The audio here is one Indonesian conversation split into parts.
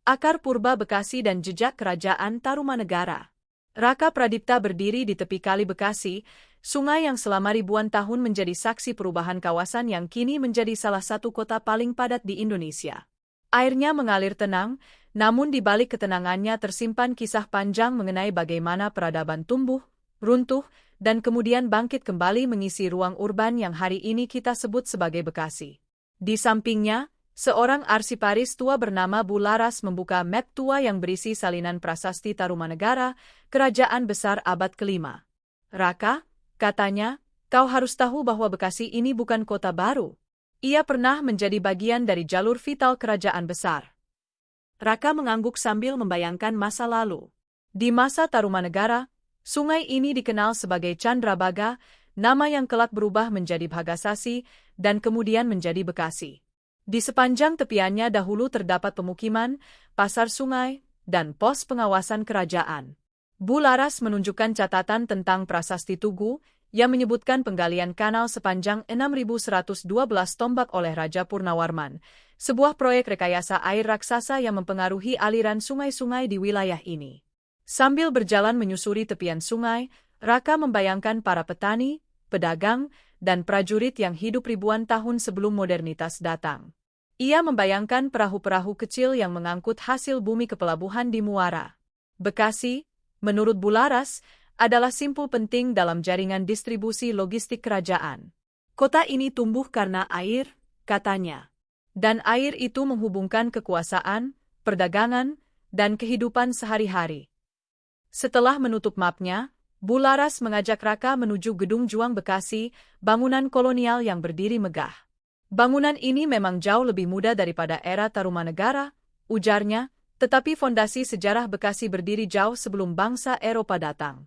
Akar Purba Bekasi dan Jejak Kerajaan Tarumanegara. Raka Pradipta berdiri di tepi Kali Bekasi, sungai yang selama ribuan tahun menjadi saksi perubahan kawasan yang kini menjadi salah satu kota paling padat di Indonesia. Airnya mengalir tenang, namun di balik ketenangannya tersimpan kisah panjang mengenai bagaimana peradaban tumbuh, runtuh, dan kemudian bangkit kembali mengisi ruang urban yang hari ini kita sebut sebagai Bekasi. Di sampingnya, seorang arsiparis tua bernama Bu Laras membuka map tua yang berisi salinan prasasti Tarumanegara, kerajaan besar abad ke-5. Raka, katanya, kau harus tahu bahwa Bekasi ini bukan kota baru. Ia pernah menjadi bagian dari jalur vital kerajaan besar. Raka mengangguk sambil membayangkan masa lalu. Di masa Tarumanegara, sungai ini dikenal sebagai Candrabaga, nama yang kelak berubah menjadi Bhagasasi, dan kemudian menjadi Bekasi. Di sepanjang tepiannya dahulu terdapat pemukiman, pasar sungai, dan pos pengawasan kerajaan. Bu Laras menunjukkan catatan tentang prasasti Tugu, yang menyebutkan penggalian kanal sepanjang 6.112 tombak oleh Raja Purnawarman, sebuah proyek rekayasa air raksasa yang mempengaruhi aliran sungai-sungai di wilayah ini. Sambil berjalan menyusuri tepian sungai, Raka membayangkan para petani, pedagang, dan prajurit yang hidup ribuan tahun sebelum modernitas datang. Ia membayangkan perahu-perahu kecil yang mengangkut hasil bumi ke pelabuhan di Muara. Bekasi, menurut Bu Laras, adalah simpul penting dalam jaringan distribusi logistik kerajaan. Kota ini tumbuh karena air, katanya. Dan air itu menghubungkan kekuasaan, perdagangan, dan kehidupan sehari-hari. Setelah menutup mapnya, Bu Laras mengajak Raka menuju Gedung Juang Bekasi, bangunan kolonial yang berdiri megah. Bangunan ini memang jauh lebih muda daripada era Tarumanegara, ujarnya, tetapi fondasi sejarah Bekasi berdiri jauh sebelum bangsa Eropa datang.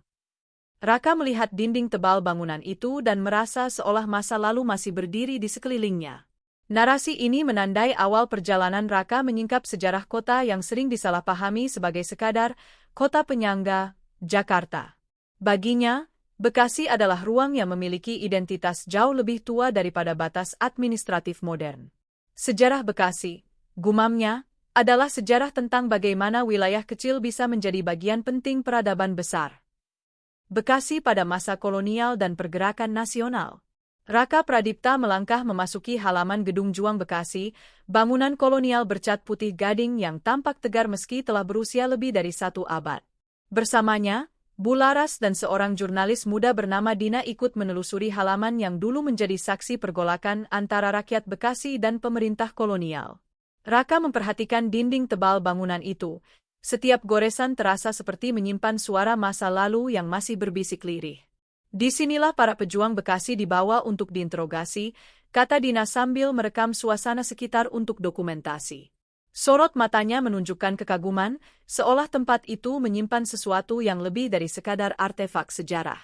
Raka melihat dinding tebal bangunan itu dan merasa seolah masa lalu masih berdiri di sekelilingnya. Narasi ini menandai awal perjalanan Raka menyingkap sejarah kota yang sering disalahpahami sebagai sekadar kota penyangga, Jakarta. Baginya, Bekasi adalah ruang yang memiliki identitas jauh lebih tua daripada batas administratif modern. Sejarah Bekasi, gumamnya, adalah sejarah tentang bagaimana wilayah kecil bisa menjadi bagian penting peradaban besar. Bekasi pada masa kolonial dan pergerakan nasional. Raka Pradipta melangkah memasuki halaman Gedung Juang Bekasi, bangunan kolonial bercat putih gading yang tampak tegar meski telah berusia lebih dari 1 abad. Bersamanya, Bu Laras dan seorang jurnalis muda bernama Dina ikut menelusuri halaman yang dulu menjadi saksi pergolakan antara rakyat Bekasi dan pemerintah kolonial. Raka memperhatikan dinding tebal bangunan itu. Setiap goresan terasa seperti menyimpan suara masa lalu yang masih berbisik lirih. Disinilah para pejuang Bekasi dibawa untuk diinterogasi, kata Dina sambil merekam suasana sekitar untuk dokumentasi. Sorot matanya menunjukkan kekaguman, seolah tempat itu menyimpan sesuatu yang lebih dari sekadar artefak sejarah.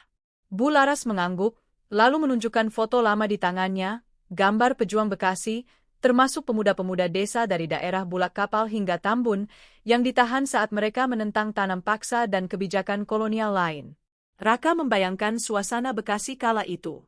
Bu Laras mengangguk, lalu menunjukkan foto lama di tangannya, gambar pejuang Bekasi, termasuk pemuda-pemuda desa dari daerah Bulak Kapal hingga Tambun, yang ditahan saat mereka menentang tanam paksa dan kebijakan kolonial lain. Raka membayangkan suasana Bekasi kala itu.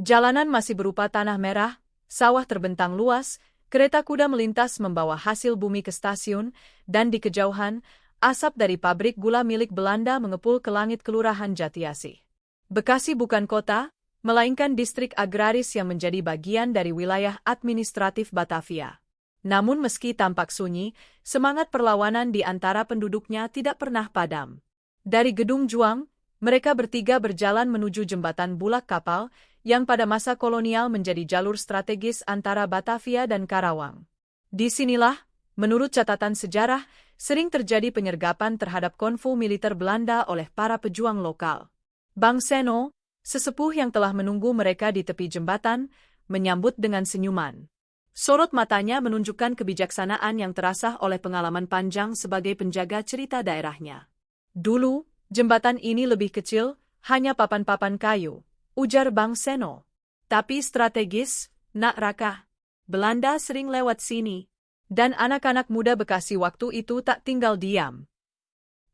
Jalanan masih berupa tanah merah, sawah terbentang luas, kereta kuda melintas membawa hasil bumi ke stasiun, dan di kejauhan, asap dari pabrik gula milik Belanda mengepul ke langit Kelurahan Jatiasih. Bekasi bukan kota, melainkan distrik agraris yang menjadi bagian dari wilayah administratif Batavia. Namun meski tampak sunyi, semangat perlawanan di antara penduduknya tidak pernah padam. Dari Gedung Juang, mereka bertiga berjalan menuju jembatan Bulak Kapal, yang pada masa kolonial menjadi jalur strategis antara Batavia dan Karawang. Disinilah, menurut catatan sejarah, sering terjadi penyergapan terhadap konvoi militer Belanda oleh para pejuang lokal. Bang Seno, sesepuh yang telah menunggu mereka di tepi jembatan, menyambut dengan senyuman. Sorot matanya menunjukkan kebijaksanaan yang terasah oleh pengalaman panjang sebagai penjaga cerita daerahnya. Dulu, jembatan ini lebih kecil, hanya papan-papan kayu, ujar Bang Seno. Tapi strategis, Nak Raka. Belanda sering lewat sini. Dan anak-anak muda Bekasi waktu itu tak tinggal diam.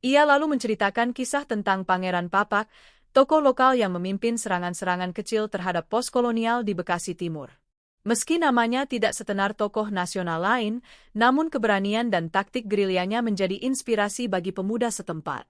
Ia lalu menceritakan kisah tentang Pangeran Papak, tokoh lokal yang memimpin serangan-serangan kecil terhadap pos kolonial di Bekasi Timur. Meski namanya tidak setenar tokoh nasional lain, namun keberanian dan taktik gerilyanya menjadi inspirasi bagi pemuda setempat.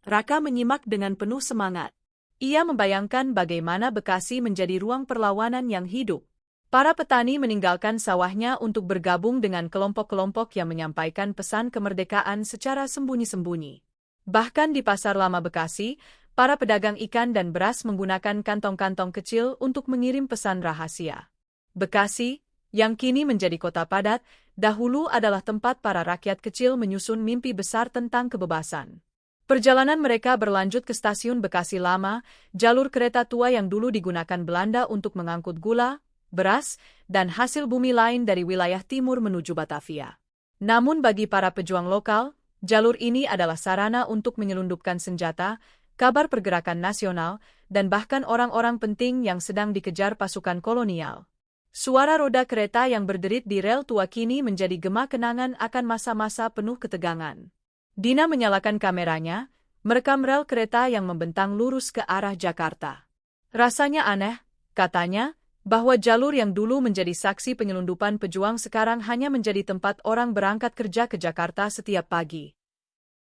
Raka menyimak dengan penuh semangat. Ia membayangkan bagaimana Bekasi menjadi ruang perlawanan yang hidup. Para petani meninggalkan sawahnya untuk bergabung dengan kelompok-kelompok yang menyampaikan pesan kemerdekaan secara sembunyi-sembunyi. Bahkan di Pasar Lama Bekasi, para pedagang ikan dan beras menggunakan kantong-kantong kecil untuk mengirim pesan rahasia. Bekasi, yang kini menjadi kota padat, dahulu adalah tempat para rakyat kecil menyusun mimpi besar tentang kebebasan. Perjalanan mereka berlanjut ke stasiun Bekasi Lama, jalur kereta tua yang dulu digunakan Belanda untuk mengangkut gula, beras, dan hasil bumi lain dari wilayah timur menuju Batavia. Namun bagi para pejuang lokal, jalur ini adalah sarana untuk menyelundupkan senjata, kabar pergerakan nasional, dan bahkan orang-orang penting yang sedang dikejar pasukan kolonial. Suara roda kereta yang berderit di rel tua kini menjadi gema kenangan akan masa-masa penuh ketegangan. Dina menyalakan kameranya, merekam rel kereta yang membentang lurus ke arah Jakarta. Rasanya aneh, katanya, bahwa jalur yang dulu menjadi saksi penyelundupan pejuang sekarang hanya menjadi tempat orang berangkat kerja ke Jakarta setiap pagi.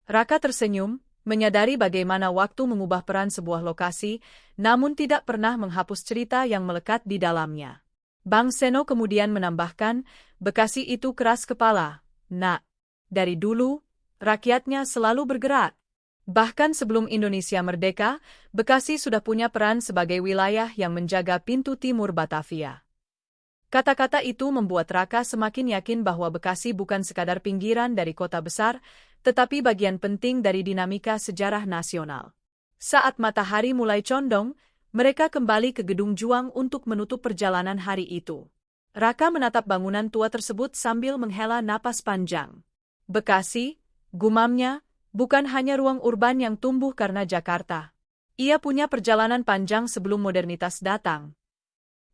Raka tersenyum, menyadari bagaimana waktu mengubah peran sebuah lokasi, namun tidak pernah menghapus cerita yang melekat di dalamnya. Bang Seno kemudian menambahkan, Bekasi itu keras kepala, nak. Dari dulu, rakyatnya selalu bergerak. Bahkan sebelum Indonesia merdeka, Bekasi sudah punya peran sebagai wilayah yang menjaga pintu timur Batavia. Kata-kata itu membuat Raka semakin yakin bahwa Bekasi bukan sekadar pinggiran dari kota besar, tetapi bagian penting dari dinamika sejarah nasional. Saat matahari mulai condong, mereka kembali ke Gedung Juang untuk menutup perjalanan hari itu. Raka menatap bangunan tua tersebut sambil menghela napas panjang. Bekasi, gumamnya, bukan hanya ruang urban yang tumbuh karena Jakarta. Ia punya perjalanan panjang sebelum modernitas datang.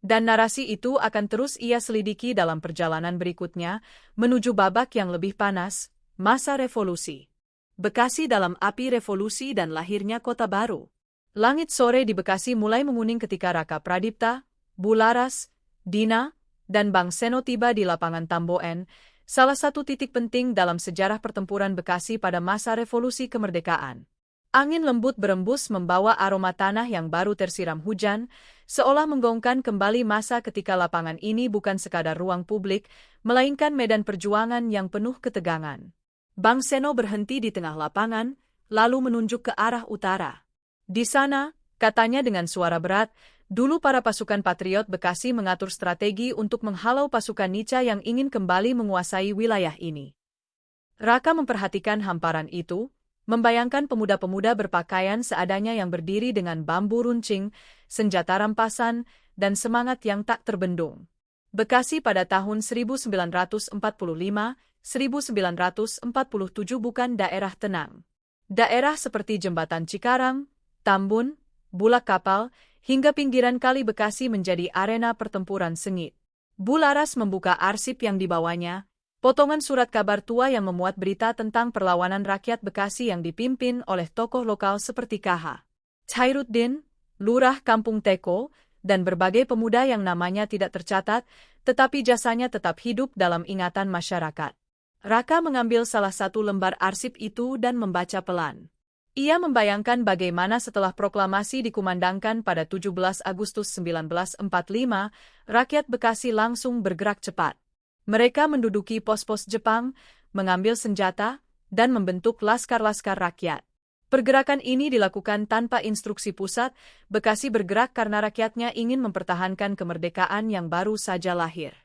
Dan narasi itu akan terus ia selidiki dalam perjalanan berikutnya, menuju babak yang lebih panas, masa revolusi. Bekasi dalam api revolusi dan lahirnya kota baru. Langit sore di Bekasi mulai menguning ketika Raka Pradipta, Bularas, Dina, dan Bang Seno tiba di lapangan Tamboen, salah satu titik penting dalam sejarah pertempuran Bekasi pada masa revolusi kemerdekaan. Angin lembut berembus membawa aroma tanah yang baru tersiram hujan, seolah menggaungkan kembali masa ketika lapangan ini bukan sekadar ruang publik, melainkan medan perjuangan yang penuh ketegangan. Bang Seno berhenti di tengah lapangan, lalu menunjuk ke arah utara. Di sana, katanya dengan suara berat, dulu para pasukan patriot Bekasi mengatur strategi untuk menghalau pasukan Nica yang ingin kembali menguasai wilayah ini. Raka memperhatikan hamparan itu, membayangkan pemuda-pemuda berpakaian seadanya yang berdiri dengan bambu runcing, senjata rampasan, dan semangat yang tak terbendung. Bekasi pada tahun 1945-1947 bukan daerah tenang. Daerah seperti Jembatan Cikarang, Tambun, Bulak Kapal, hingga pinggiran Kali Bekasi menjadi arena pertempuran sengit. Bularas membuka arsip yang dibawanya, potongan surat kabar tua yang memuat berita tentang perlawanan rakyat Bekasi yang dipimpin oleh tokoh lokal seperti K.H. Khairuddin, Lurah Kampung Teko, dan berbagai pemuda yang namanya tidak tercatat, tetapi jasanya tetap hidup dalam ingatan masyarakat. Raka mengambil salah satu lembar arsip itu dan membaca pelan. Ia membayangkan bagaimana setelah proklamasi dikumandangkan pada 17 Agustus 1945, rakyat Bekasi langsung bergerak cepat. Mereka menduduki pos-pos Jepang, mengambil senjata, dan membentuk laskar-laskar rakyat. Pergerakan ini dilakukan tanpa instruksi pusat, Bekasi bergerak karena rakyatnya ingin mempertahankan kemerdekaan yang baru saja lahir.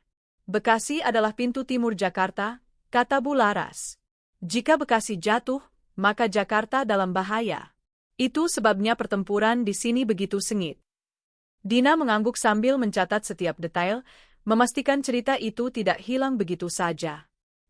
Bekasi adalah pintu timur Jakarta, kata Bularas. Jika Bekasi jatuh, maka Jakarta dalam bahaya. Itu sebabnya pertempuran di sini begitu sengit. Dina mengangguk sambil mencatat setiap detail, memastikan cerita itu tidak hilang begitu saja.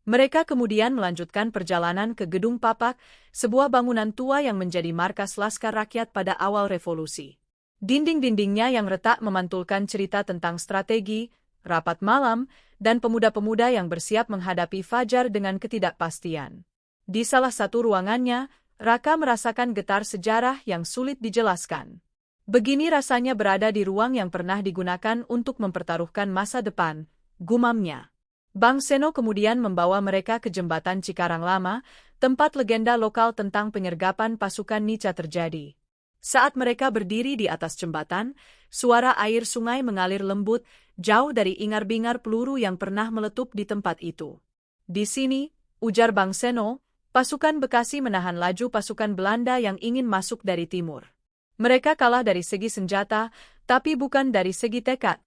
Mereka kemudian melanjutkan perjalanan ke Gedung Papak, sebuah bangunan tua yang menjadi markas Laskar Rakyat pada awal revolusi. Dinding-dindingnya yang retak memantulkan cerita tentang strategi, rapat malam, dan pemuda-pemuda yang bersiap menghadapi fajar dengan ketidakpastian. Di salah satu ruangannya, Raka merasakan getar sejarah yang sulit dijelaskan. Begini rasanya berada di ruang yang pernah digunakan untuk mempertaruhkan masa depan, gumamnya. Bang Seno kemudian membawa mereka ke jembatan Cikarang Lama, tempat legenda lokal tentang penyergapan pasukan Nica terjadi. Saat mereka berdiri di atas jembatan, suara air sungai mengalir lembut, jauh dari ingar-bingar peluru yang pernah meletup di tempat itu. Di sini, ujar Bang Seno, pasukan Bekasi menahan laju pasukan Belanda yang ingin masuk dari timur. Mereka kalah dari segi senjata, tapi bukan dari segi tekad.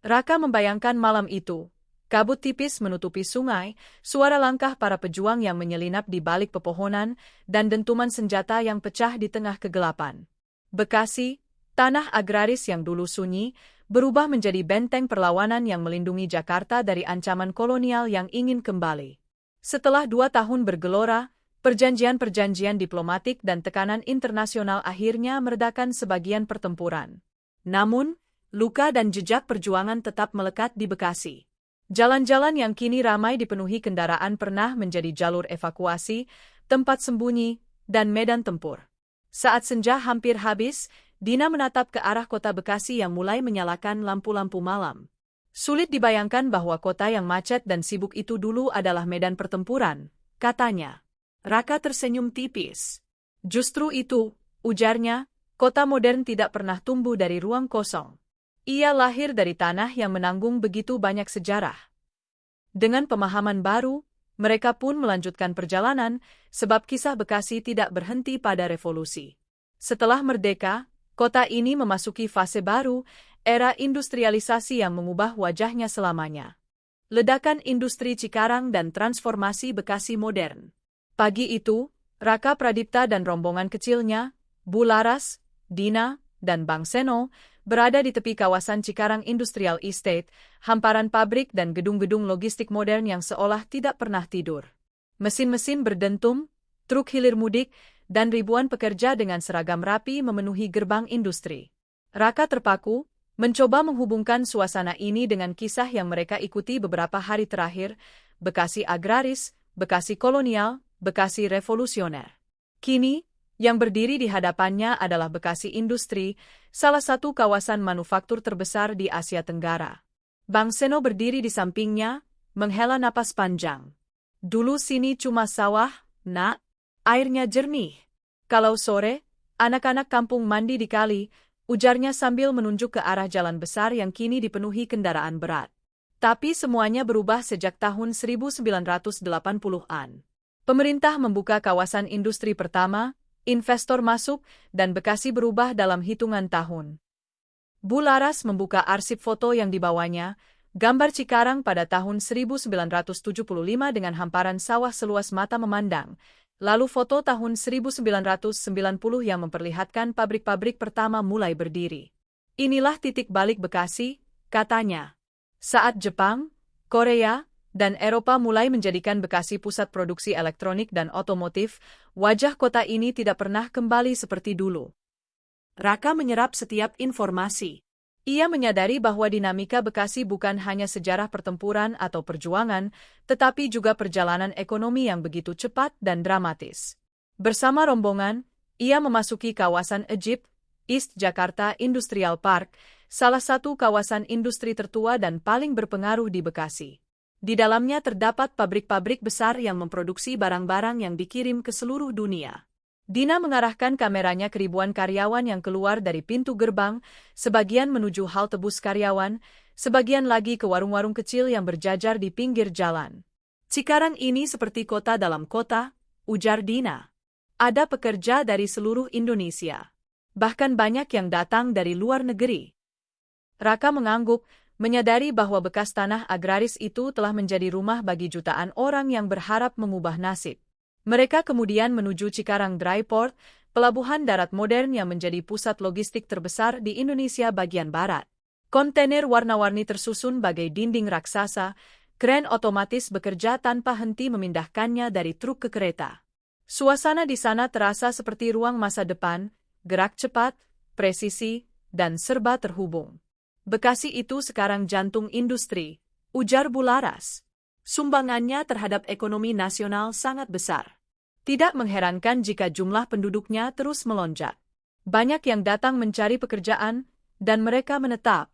Raka membayangkan malam itu. Kabut tipis menutupi sungai, suara langkah para pejuang yang menyelinap di balik pepohonan, dan dentuman senjata yang pecah di tengah kegelapan. Bekasi, tanah agraris yang dulu sunyi, berubah menjadi benteng perlawanan yang melindungi Jakarta dari ancaman kolonial yang ingin kembali. Setelah 2 tahun bergelora, perjanjian-perjanjian diplomatik dan tekanan internasional akhirnya meredakan sebagian pertempuran. Namun, luka dan jejak perjuangan tetap melekat di Bekasi. Jalan-jalan yang kini ramai dipenuhi kendaraan pernah menjadi jalur evakuasi, tempat sembunyi, dan medan tempur. Saat senja hampir habis, Dina menatap ke arah kota Bekasi yang mulai menyalakan lampu-lampu malam. Sulit dibayangkan bahwa kota yang macet dan sibuk itu dulu adalah medan pertempuran, katanya. Raka tersenyum tipis. Justru itu, ujarnya, kota modern tidak pernah tumbuh dari ruang kosong. Ia lahir dari tanah yang menanggung begitu banyak sejarah. Dengan pemahaman baru, mereka pun melanjutkan perjalanan, sebab kisah Bekasi tidak berhenti pada revolusi. Setelah merdeka, kota ini memasuki fase baru, era industrialisasi yang mengubah wajahnya selamanya. Ledakan industri Cikarang dan transformasi Bekasi modern. Pagi itu, Raka Pradipta dan rombongan kecilnya, Bu Laras, Dina, dan Bang Seno, berada di tepi kawasan Cikarang Industrial Estate, hamparan pabrik dan gedung-gedung logistik modern yang seolah tidak pernah tidur. Mesin-mesin berdentum, truk hilir mudik, dan ribuan pekerja dengan seragam rapi memenuhi gerbang industri. Raka terpaku, mencoba menghubungkan suasana ini dengan kisah yang mereka ikuti beberapa hari terakhir, Bekasi agraris, Bekasi kolonial, Bekasi revolusioner. Kini, yang berdiri di hadapannya adalah Bekasi Industri, salah satu kawasan manufaktur terbesar di Asia Tenggara. Bang Seno berdiri di sampingnya, menghela napas panjang. Dulu sini cuma sawah, nak, airnya jernih. Kalau sore, anak-anak kampung mandi di kali, ujarnya sambil menunjuk ke arah jalan besar yang kini dipenuhi kendaraan berat. Tapi semuanya berubah sejak tahun 1980-an. Pemerintah membuka kawasan industri pertama, investor masuk, dan Bekasi berubah dalam hitungan tahun. Bu Laras membuka arsip foto yang dibawanya, gambar Cikarang pada tahun 1975 dengan hamparan sawah seluas mata memandang, lalu foto tahun 1990 yang memperlihatkan pabrik-pabrik pertama mulai berdiri. Inilah titik balik Bekasi, katanya. Saat Jepang, Korea, dan Eropa mulai menjadikan Bekasi pusat produksi elektronik dan otomotif, wajah kota ini tidak pernah kembali seperti dulu. Raka menyerap setiap informasi. Ia menyadari bahwa dinamika Bekasi bukan hanya sejarah pertempuran atau perjuangan, tetapi juga perjalanan ekonomi yang begitu cepat dan dramatis. Bersama rombongan, ia memasuki kawasan Egypt, East Jakarta Industrial Park, salah satu kawasan industri tertua dan paling berpengaruh di Bekasi. Di dalamnya terdapat pabrik-pabrik besar yang memproduksi barang-barang yang dikirim ke seluruh dunia. Dina mengarahkan kameranya ke ribuan karyawan yang keluar dari pintu gerbang, sebagian menuju halte bus karyawan, sebagian lagi ke warung-warung kecil yang berjajar di pinggir jalan. Cikarang ini seperti kota dalam kota, ujar Dina. Ada pekerja dari seluruh Indonesia. Bahkan banyak yang datang dari luar negeri. Raka mengangguk, menyadari bahwa bekas tanah agraris itu telah menjadi rumah bagi jutaan orang yang berharap mengubah nasib. Mereka kemudian menuju Cikarang Dry Port, pelabuhan darat modern yang menjadi pusat logistik terbesar di Indonesia bagian barat. Kontainer warna-warni tersusun bagai dinding raksasa, kren otomatis bekerja tanpa henti memindahkannya dari truk ke kereta. Suasana di sana terasa seperti ruang masa depan, gerak cepat, presisi, dan serba terhubung. Bekasi itu sekarang jantung industri, ujar Bu Laras. Sumbangannya terhadap ekonomi nasional sangat besar. Tidak mengherankan jika jumlah penduduknya terus melonjak. Banyak yang datang mencari pekerjaan, dan mereka menetap.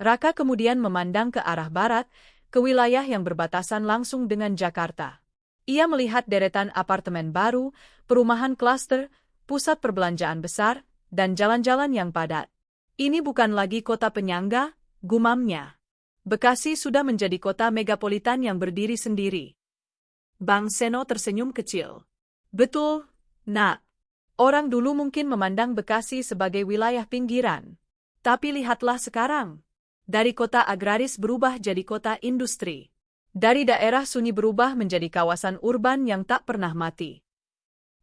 Raka kemudian memandang ke arah barat, ke wilayah yang berbatasan langsung dengan Jakarta. Ia melihat deretan apartemen baru, perumahan klaster, pusat perbelanjaan besar, dan jalan-jalan yang padat. Ini bukan lagi kota penyangga, gumamnya. Bekasi sudah menjadi kota megapolitan yang berdiri sendiri. Bang Seno tersenyum kecil. Betul, Nak. Orang dulu mungkin memandang Bekasi sebagai wilayah pinggiran. Tapi lihatlah sekarang. Dari kota agraris berubah jadi kota industri. Dari daerah sunyi berubah menjadi kawasan urban yang tak pernah mati.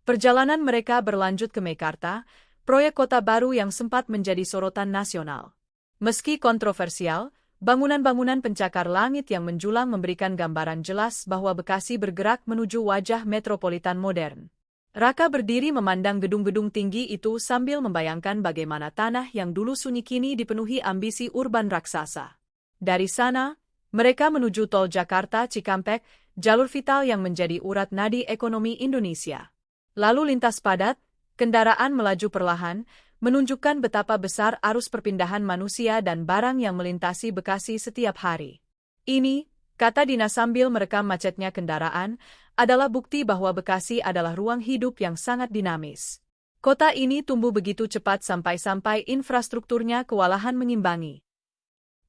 Perjalanan mereka berlanjut ke Mekarta, proyek kota baru yang sempat menjadi sorotan nasional. Meski kontroversial, bangunan-bangunan pencakar langit yang menjulang memberikan gambaran jelas bahwa Bekasi bergerak menuju wajah metropolitan modern. Raka berdiri memandang gedung-gedung tinggi itu sambil membayangkan bagaimana tanah yang dulu sunyi kini dipenuhi ambisi urban raksasa. Dari sana, mereka menuju tol Jakarta Cikampek, jalur vital yang menjadi urat nadi ekonomi Indonesia. Lalu lintas padat, kendaraan melaju perlahan, menunjukkan betapa besar arus perpindahan manusia dan barang yang melintasi Bekasi setiap hari. Ini, kata Dina sambil merekam macetnya kendaraan, adalah bukti bahwa Bekasi adalah ruang hidup yang sangat dinamis. Kota ini tumbuh begitu cepat sampai-sampai infrastrukturnya kewalahan mengimbangi.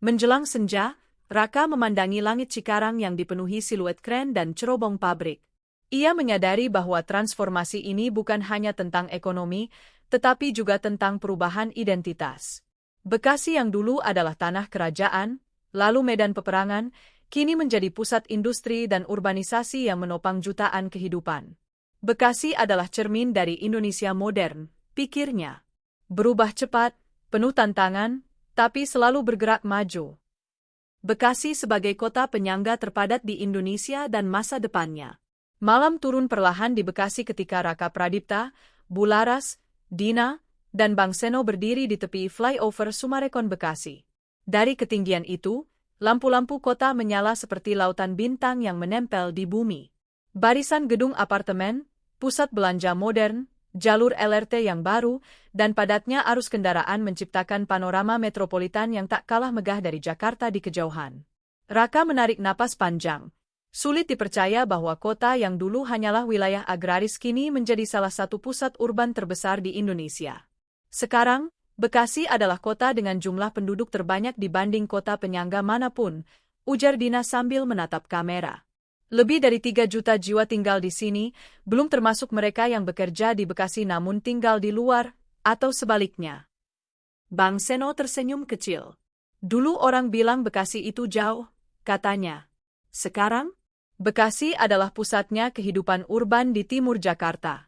Menjelang senja, Raka memandangi langit Cikarang yang dipenuhi siluet keren dan cerobong pabrik. Ia menyadari bahwa transformasi ini bukan hanya tentang ekonomi, tetapi juga tentang perubahan identitas. Bekasi yang dulu adalah tanah kerajaan, lalu medan peperangan, kini menjadi pusat industri dan urbanisasi yang menopang jutaan kehidupan. Bekasi adalah cermin dari Indonesia modern, pikirnya. Berubah cepat, penuh tantangan, tapi selalu bergerak maju. Bekasi sebagai kota penyangga terpadat di Indonesia dan masa depannya. Malam turun perlahan di Bekasi ketika Raka Pradipta, Bularas, Dina, dan Bang Seno berdiri di tepi flyover Sumarekon Bekasi. Dari ketinggian itu, lampu-lampu kota menyala seperti lautan bintang yang menempel di bumi. Barisan gedung apartemen, pusat belanja modern, jalur LRT yang baru, dan padatnya arus kendaraan menciptakan panorama metropolitan yang tak kalah megah dari Jakarta di kejauhan. Raka menarik napas panjang. Sulit dipercaya bahwa kota yang dulu hanyalah wilayah agraris kini menjadi salah satu pusat urban terbesar di Indonesia. Sekarang, Bekasi adalah kota dengan jumlah penduduk terbanyak dibanding kota penyangga manapun, ujar Dina sambil menatap kamera. Lebih dari 3 juta jiwa tinggal di sini, belum termasuk mereka yang bekerja di Bekasi namun tinggal di luar, atau sebaliknya. Bang Seno tersenyum kecil. Dulu orang bilang Bekasi itu jauh, katanya. Sekarang, Bekasi adalah pusatnya kehidupan urban di timur Jakarta.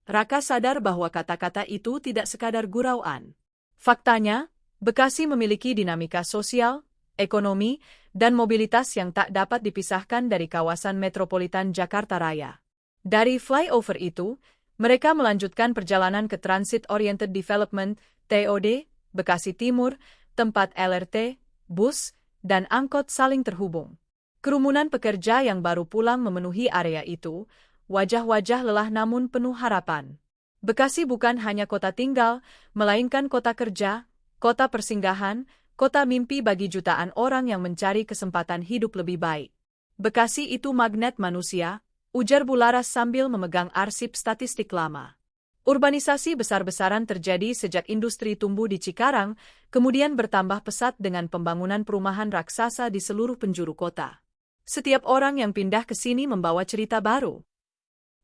Raka sadar bahwa kata-kata itu tidak sekadar gurauan. Faktanya, Bekasi memiliki dinamika sosial, ekonomi, dan mobilitas yang tak dapat dipisahkan dari kawasan metropolitan Jakarta Raya. Dari flyover itu, mereka melanjutkan perjalanan ke Transit Oriented Development, TOD, Bekasi Timur, tempat LRT, bus, dan angkot saling terhubung. Kerumunan pekerja yang baru pulang memenuhi area itu, wajah-wajah lelah namun penuh harapan. Bekasi bukan hanya kota tinggal, melainkan kota kerja, kota persinggahan, kota mimpi bagi jutaan orang yang mencari kesempatan hidup lebih baik. Bekasi itu magnet manusia, ujar Bularas sambil memegang arsip statistik lama. Urbanisasi besar-besaran terjadi sejak industri tumbuh di Cikarang, kemudian bertambah pesat dengan pembangunan perumahan raksasa di seluruh penjuru kota. Setiap orang yang pindah ke sini membawa cerita baru.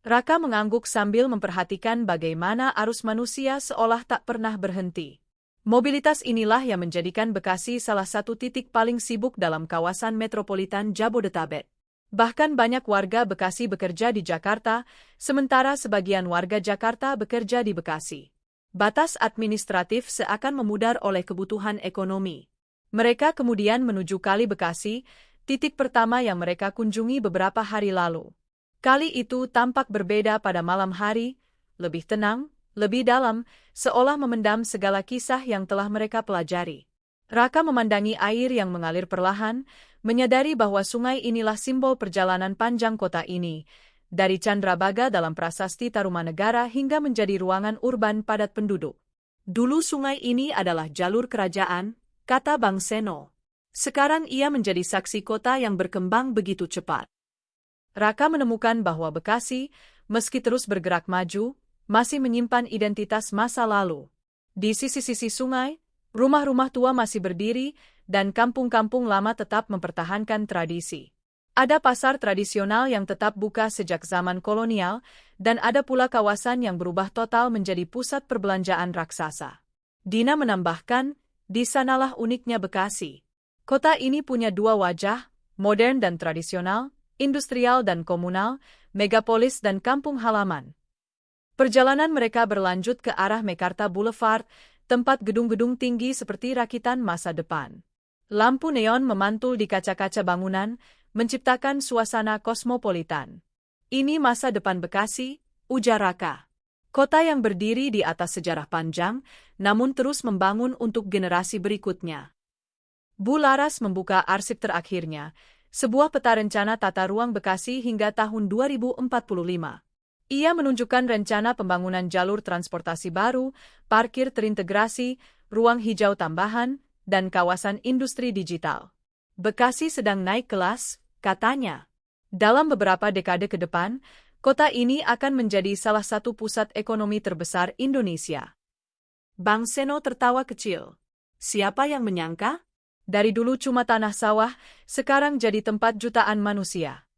Raka mengangguk sambil memperhatikan bagaimana arus manusia seolah tak pernah berhenti. Mobilitas inilah yang menjadikan Bekasi salah satu titik paling sibuk dalam kawasan metropolitan Jabodetabek. Bahkan banyak warga Bekasi bekerja di Jakarta, sementara sebagian warga Jakarta bekerja di Bekasi. Batas administratif seakan memudar oleh kebutuhan ekonomi. Mereka kemudian menuju Kali Bekasi, titik pertama yang mereka kunjungi beberapa hari lalu. Kali itu tampak berbeda pada malam hari, lebih tenang, lebih dalam, seolah memendam segala kisah yang telah mereka pelajari. Raka memandangi air yang mengalir perlahan, menyadari bahwa sungai inilah simbol perjalanan panjang kota ini, dari Candrabaga dalam prasasti Tarumanegara hingga menjadi ruangan urban padat penduduk. Dulu sungai ini adalah jalur kerajaan, kata Bang Seno. Sekarang ia menjadi saksi kota yang berkembang begitu cepat. Raka menemukan bahwa Bekasi, meski terus bergerak maju, masih menyimpan identitas masa lalu. Di sisi-sisi sungai, rumah-rumah tua masih berdiri, dan kampung-kampung lama tetap mempertahankan tradisi. Ada pasar tradisional yang tetap buka sejak zaman kolonial, dan ada pula kawasan yang berubah total menjadi pusat perbelanjaan raksasa. Dina menambahkan, di sanalah uniknya Bekasi. Kota ini punya dua wajah, modern dan tradisional, industrial dan komunal, megapolis dan kampung halaman. Perjalanan mereka berlanjut ke arah Mekarta Boulevard, tempat gedung-gedung tinggi seperti rakitan masa depan. Lampu neon memantul di kaca-kaca bangunan, menciptakan suasana kosmopolitan. Ini masa depan Bekasi, ujar Raka. Kota yang berdiri di atas sejarah panjang, namun terus membangun untuk generasi berikutnya. Bu Laras membuka arsip terakhirnya, sebuah peta rencana tata ruang Bekasi hingga tahun 2045. Ia menunjukkan rencana pembangunan jalur transportasi baru, parkir terintegrasi, ruang hijau tambahan, dan kawasan industri digital. Bekasi sedang naik kelas, katanya. Dalam beberapa dekade ke depan, kota ini akan menjadi salah satu pusat ekonomi terbesar Indonesia. Bang Seno tertawa kecil. Siapa yang menyangka? Dari dulu cuma tanah sawah, sekarang jadi tempat jutaan manusia.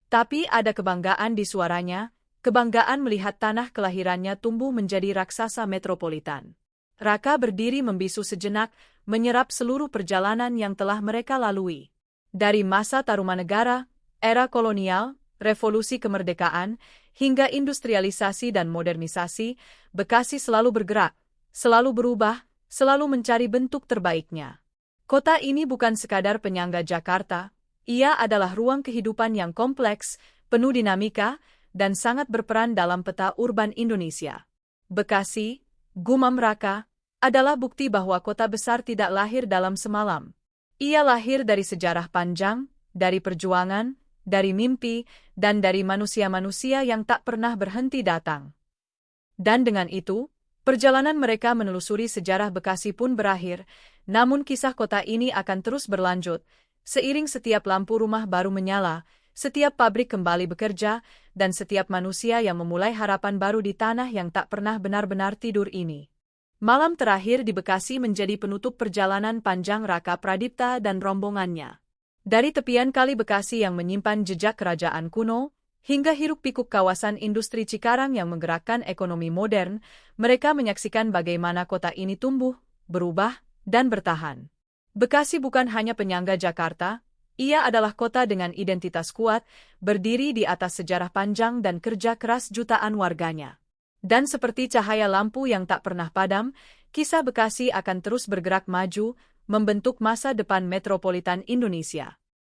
Tapi ada kebanggaan di suaranya, kebanggaan melihat tanah kelahirannya tumbuh menjadi raksasa metropolitan. Raka berdiri membisu sejenak, menyerap seluruh perjalanan yang telah mereka lalui. Dari masa Tarumanegara, era kolonial, revolusi kemerdekaan, hingga industrialisasi dan modernisasi, Bekasi selalu bergerak, selalu berubah, selalu mencari bentuk terbaiknya. Kota ini bukan sekadar penyangga Jakarta, ia adalah ruang kehidupan yang kompleks, penuh dinamika, dan sangat berperan dalam peta urban Indonesia. Bekasi, gumam Raka, adalah bukti bahwa kota besar tidak lahir dalam semalam. Ia lahir dari sejarah panjang, dari perjuangan, dari mimpi, dan dari manusia-manusia yang tak pernah berhenti datang. Dan dengan itu, perjalanan mereka menelusuri sejarah Bekasi pun berakhir, namun kisah kota ini akan terus berlanjut, seiring setiap lampu rumah baru menyala, setiap pabrik kembali bekerja, dan setiap manusia yang memulai harapan baru di tanah yang tak pernah benar-benar tidur ini. Malam terakhir di Bekasi menjadi penutup perjalanan panjang Raka Pradipta dan rombongannya. Dari tepian Kali Bekasi yang menyimpan jejak kerajaan kuno, hingga hiruk-pikuk kawasan industri Cikarang yang menggerakkan ekonomi modern, mereka menyaksikan bagaimana kota ini tumbuh, berubah, dan bertahan. Bekasi bukan hanya penyangga Jakarta, ia adalah kota dengan identitas kuat, berdiri di atas sejarah panjang dan kerja keras jutaan warganya. Dan seperti cahaya lampu yang tak pernah padam, kisah Bekasi akan terus bergerak maju, membentuk masa depan metropolitan Indonesia.